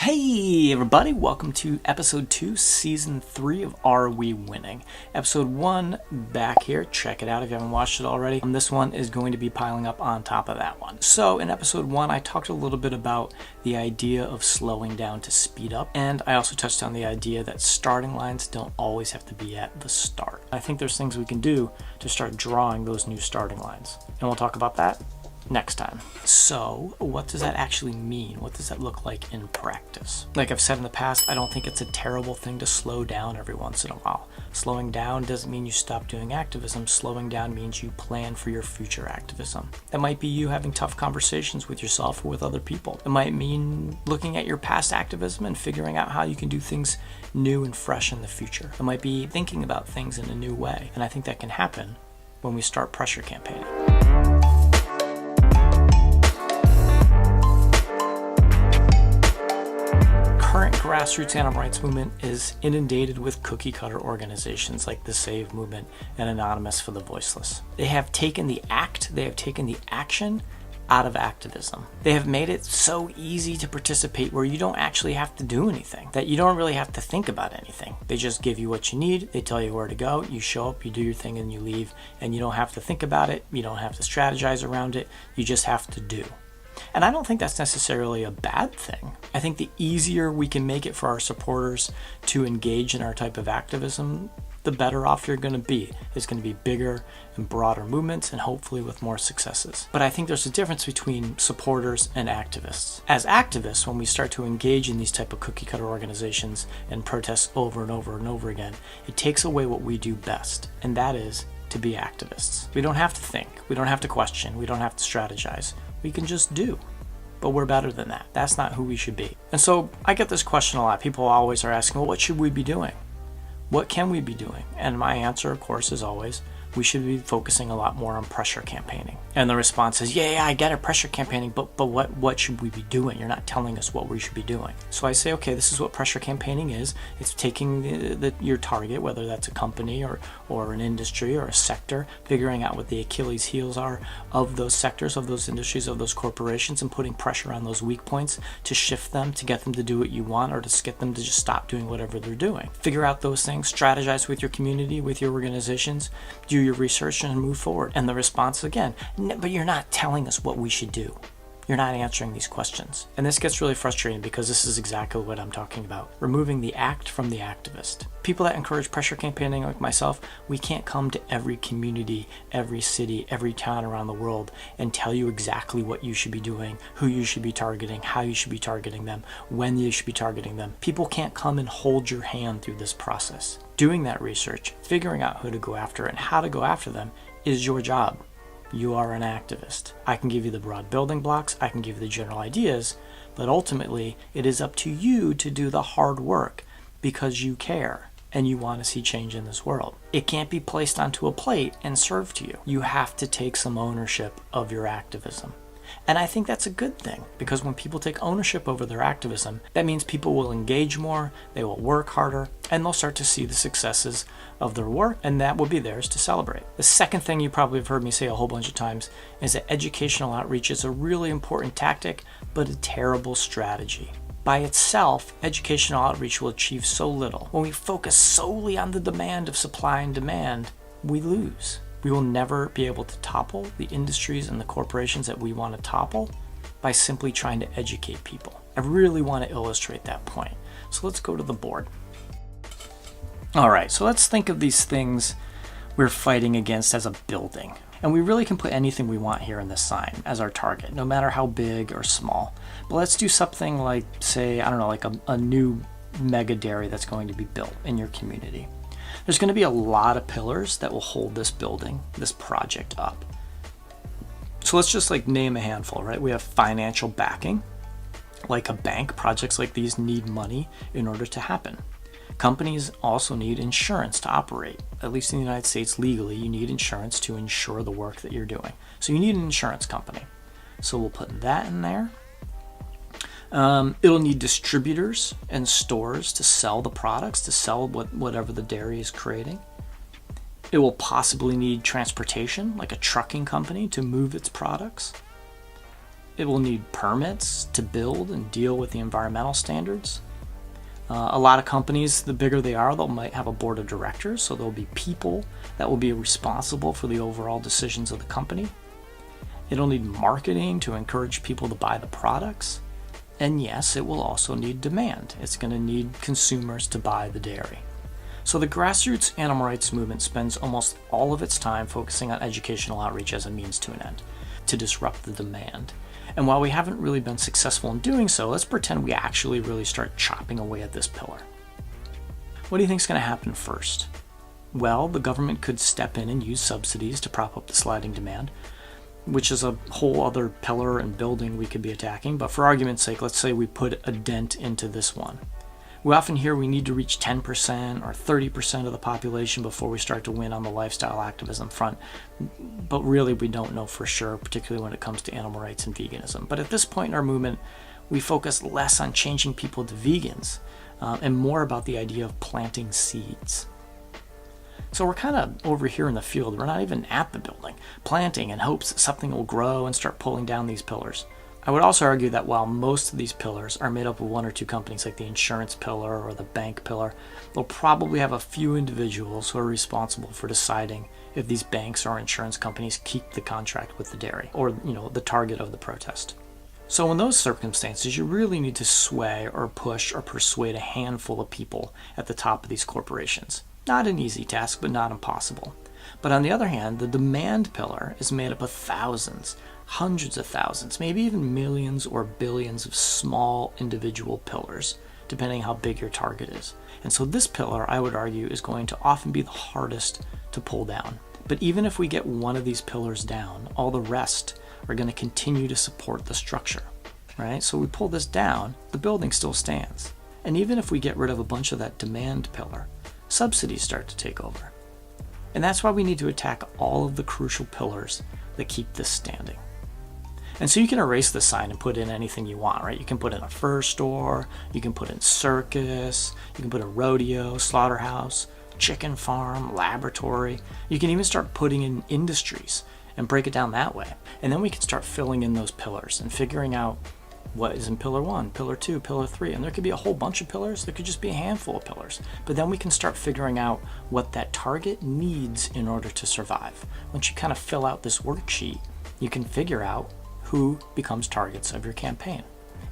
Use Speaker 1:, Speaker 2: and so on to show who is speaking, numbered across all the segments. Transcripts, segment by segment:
Speaker 1: Hey everybody, welcome to episode 2, season 3 of Are We Winning? Episode 1 back here, check it out if you haven't watched it already. This one is going to be piling up on top of that one. So in episode 1, I talked a little bit about the idea of slowing down to speed up, and I also touched on the idea that starting lines don't always have to be at the start. I think there's things we can do to start drawing those new starting lines, and we'll talk about that next time. So what does that actually mean? What does that look like in practice? Like I've said in the past, I don't think it's a terrible thing to slow down every once in a while. Slowing down doesn't mean you stop doing activism. Slowing down means you plan for your future activism. That might be you having tough conversations with yourself or with other people. It might mean looking at your past activism and figuring out how you can do things new and fresh in the future. It might be thinking about things in a new way. And I think that can happen when we start pressure campaigning. Current grassroots animal rights movement is inundated with cookie cutter organizations like the Save movement and Anonymous for the Voiceless. They have taken the action out of activism. They have made it so easy to participate where you don't actually have to do anything, that you don't really have to think about anything. They just give you what you need, they tell you where to go, you show up, you do your thing and you leave, and you don't have to think about it, you don't have to strategize around it, you just have to do. And I don't think that's necessarily a bad thing. I think the easier we can make it for our supporters to engage in our type of activism, the better off you're going to be. It's going to be bigger and broader movements and hopefully with more successes. But I think there's a difference between supporters and activists. As activists, when we start to engage in these type of cookie cutter organizations and protests over and over and over again, it takes away what we do best, and that is to be activists. We don't have to think, we don't have to question, we don't have to strategize. We can just do. But we're better than that. That's not who we should be. And so I get this question a lot. People always are asking, well, what should we be doing? What can we be doing? And my answer, of course, is always, we should be focusing a lot more on pressure campaigning. And the response is, yeah, I get it, pressure campaigning, but what should we be doing? You're not telling us what we should be doing. So I say, okay, this is what pressure campaigning is. It's taking your target, whether that's a company or an industry or a sector, figuring out what the Achilles heels are of those sectors, of those industries, of those corporations, and putting pressure on those weak points to shift them, to get them to do what you want, or to get them to just stop doing whatever they're doing. Figure out those things, strategize with your community, with your organizations, do your research and move forward. And the response again, but you're not telling us what we should do. You're not answering these questions. And this gets really frustrating because this is exactly what I'm talking about. Removing the act from the activist. People that encourage pressure campaigning like myself, we can't come to every community, every city, every town around the world and tell you exactly what you should be doing, who you should be targeting, how you should be targeting them, when you should be targeting them. People can't come and hold your hand through this process. Doing that research, figuring out who to go after and how to go after them is your job. You are an activist. I can give you the broad building blocks, I can give you the general ideas, but ultimately it is up to you to do the hard work because you care and you want to see change in this world. It can't be placed onto a plate and served to you. You have to take some ownership of your activism. And I think that's a good thing, because when people take ownership over their activism, that means people will engage more, they will work harder, and they'll start to see the successes of their work, and that will be theirs to celebrate. The second thing you probably have heard me say a whole bunch of times is that educational outreach is a really important tactic, but a terrible strategy. By itself, educational outreach will achieve so little. When we focus solely on the demand of supply and demand, we lose. We will never be able to topple the industries and the corporations that we want to topple by simply trying to educate people. I really want to illustrate that point. So let's go to the board. All right, so let's think of these things we're fighting against as a building. And we really can put anything we want here in this sign as our target, no matter how big or small. But let's do something like, say, I don't know, like a new mega dairy that's going to be built in your community. There's going to be a lot of pillars that will hold this building, this project up. So let's just name a handful, right? We have financial backing, like a bank. Projects like these need money in order to happen. Companies also need insurance to operate. At least in the United States, legally, you need insurance to insure the work that you're doing. So you need an insurance company. So we'll put that in there. It'll need distributors and stores to sell the products, to sell whatever the dairy is creating. It will possibly need transportation, like a trucking company, to move its products. It will need permits to build and deal with the environmental standards. A lot of companies, the bigger they are, they might have a board of directors, so there'll be people that will be responsible for the overall decisions of the company. It'll need marketing to encourage people to buy the products. And yes, it will also need demand. It's going to need consumers to buy the dairy. So the grassroots animal rights movement spends almost all of its time focusing on educational outreach as a means to an end, to disrupt the demand. And while we haven't really been successful in doing so, let's pretend we actually really start chopping away at this pillar. What do you think is going to happen first? Well, the government could step in and use subsidies to prop up the sliding demand, which is a whole other pillar and building we could be attacking. But for argument's sake, let's say we put a dent into this one. We often hear we need to reach 10% or 30% of the population before we start to win on the lifestyle activism front. But really, we don't know for sure, particularly when it comes to animal rights and veganism. But at this point in our movement, we focus less on changing people to vegans and more about the idea of planting seeds. So we're kind of over here in the field. We're not even at the building, planting in hopes that something will grow and start pulling down these pillars. I would also argue that while most of these pillars are made up of one or two companies, like the insurance pillar or the bank pillar, they'll probably have a few individuals who are responsible for deciding if these banks or insurance companies keep the contract with the dairy or, the target of the protest. So in those circumstances, you really need to sway or push or persuade a handful of people at the top of these corporations. Not an easy task, but not impossible. But on the other hand, the demand pillar is made up of thousands, hundreds of thousands, maybe even millions or billions of small individual pillars, depending how big your target is. And so this pillar, I would argue, is going to often be the hardest to pull down. But even if we get one of these pillars down, all the rest are going to continue to support the structure, right? So we pull this down, the building still stands. And even if we get rid of a bunch of that demand pillar, subsidies start to take over. And that's why we need to attack all of the crucial pillars that keep this standing. And so you can erase the sign and put in anything you want, right? You can put in a fur store, you can put in circus, you can put in rodeo, slaughterhouse, chicken farm, laboratory. You can even start putting in industries and break it down that way. And then we can start filling in those pillars and figuring out what is in pillar 1, pillar 2, pillar 3. And there could be a whole bunch of pillars. There could just be a handful of pillars. But then we can start figuring out what that target needs in order to survive. Once you kind of fill out this worksheet, you can figure out who becomes targets of your campaign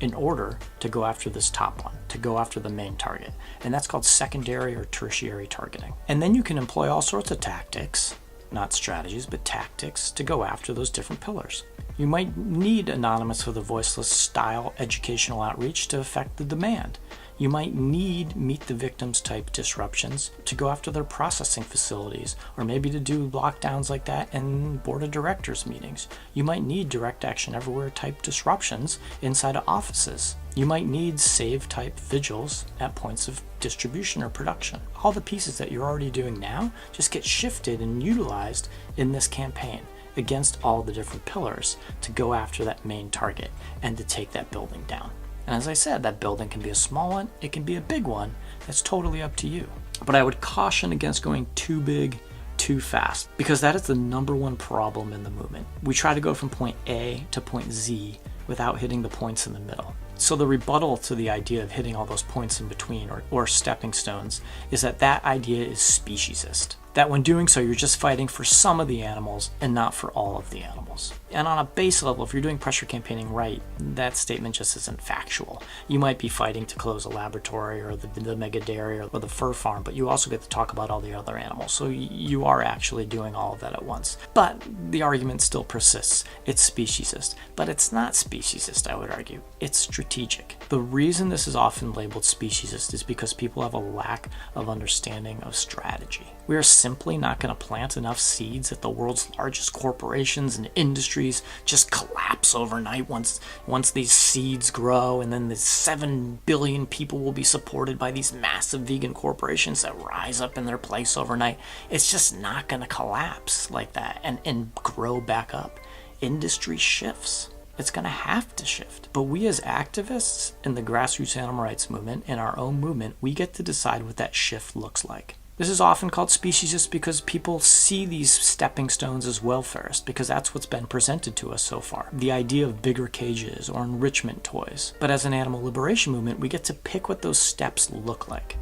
Speaker 1: in order to go after this top one, to go after the main target. And that's called secondary or tertiary targeting. And then you can employ all sorts of tactics, not strategies, but tactics to go after those different pillars. You might need anonymous for the voiceless style educational outreach to affect the demand. You might need meet the victims type disruptions to go after their processing facilities, or maybe to do lockdowns like that in board of directors meetings. You might need direct action everywhere type disruptions inside of offices. You might need save type vigils at points of distribution or production. All the pieces that you're already doing now just get shifted and utilized in this campaign against all the different pillars to go after that main target and to take that building down. And as I said, that building can be a small one, it can be a big one. That's totally up to you. But I would caution against going too big, too fast, because that is the number one problem in the movement. We try to go from point A to point Z without hitting the points in the middle. So the rebuttal to the idea of hitting all those points in between or stepping stones is that idea is speciesist. That when doing so, you're just fighting for some of the animals and not for all of the animals. And on a base level, if you're doing pressure campaigning right, that statement just isn't factual. You might be fighting to close a laboratory or the mega dairy or the fur farm, but you also get to talk about all the other animals. So you are actually doing all of that at once. But the argument still persists. It's speciesist. But it's not speciesist, I would argue. It's strategic. The reason this is often labeled speciesist is because people have a lack of understanding of strategy. We are simply not going to plant enough seeds that the world's largest corporations and industries just collapse overnight once these seeds grow, and then the 7 billion people will be supported by these massive vegan corporations that rise up in their place overnight. It's just not going to collapse like that and grow back up. Industry shifts. It's going to have to shift. But we as activists in the grassroots animal rights movement, in our own movement, we get to decide what that shift looks like. This is often called speciesist because people see these stepping stones as welfarist, because that's what's been presented to us so far. The idea of bigger cages or enrichment toys. But as an animal liberation movement, we get to pick what those steps look like.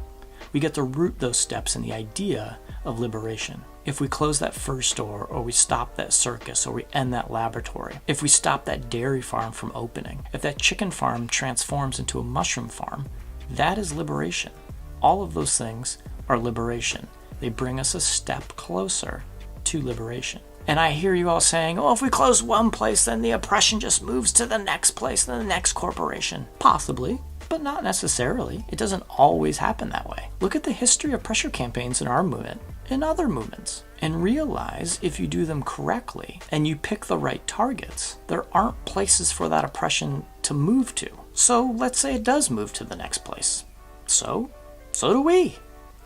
Speaker 1: We get to root those steps in the idea of liberation. If we close that fur store, or we stop that circus, or we end that laboratory, if we stop that dairy farm from opening, if that chicken farm transforms into a mushroom farm, that is liberation. All of those things are liberation. They bring us a step closer to liberation. And I hear you all saying, oh, if we close one place, then the oppression just moves to the next place, then the next corporation. Possibly, but not necessarily. It doesn't always happen that way. Look at the history of pressure campaigns in our movement, in other movements, and realize if you do them correctly and you pick the right targets, there aren't places for that oppression to move to. So let's say it does move to the next place. So do we.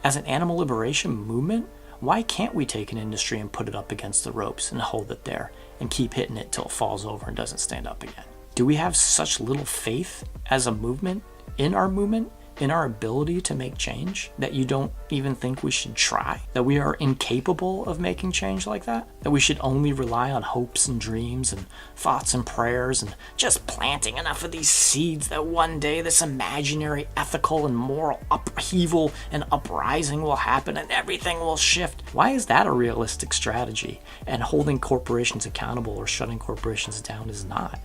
Speaker 1: As an animal liberation movement, why can't we take an industry and put it up against the ropes and hold it there and keep hitting it till it falls over and doesn't stand up again? Do we have such little faith as a movement, in our ability to make change, that you don't even think we should try? That we are incapable of making change like that? That we should only rely on hopes and dreams and thoughts and prayers and just planting enough of these seeds that one day this imaginary ethical and moral upheaval and uprising will happen and everything will shift? Why is that a realistic strategy? And holding corporations accountable or shutting corporations down is not.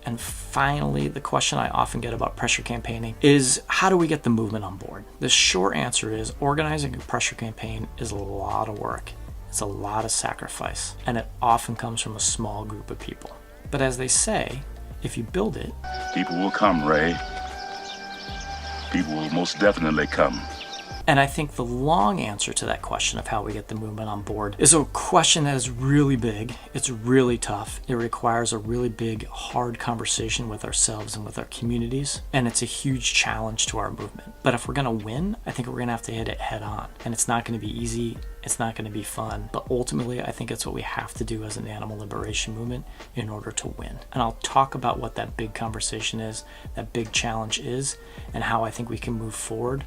Speaker 1: And finally, the question I often get about pressure campaigning is, how do we get the movement on board? The short answer is, organizing a pressure campaign is a lot of work. It's a lot of sacrifice, and it often comes from a small group of people. But as they say, if you build it,
Speaker 2: people will come, Ray. People will most definitely come.
Speaker 1: And I think the long answer to that question of how we get the movement on board is a question that is really big. It's really tough. It requires a really big, hard conversation with ourselves and with our communities. And it's a huge challenge to our movement. But if we're going to win, I think we're going to have to hit it head on. And it's not going to be easy. It's not going to be fun. But ultimately, I think it's what we have to do as an animal liberation movement in order to win. And I'll talk about what that big conversation is, that big challenge is, and how I think we can move forward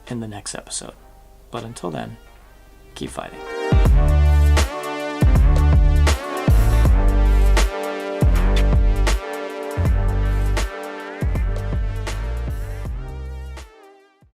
Speaker 1: in the next episode. But until then, keep fighting.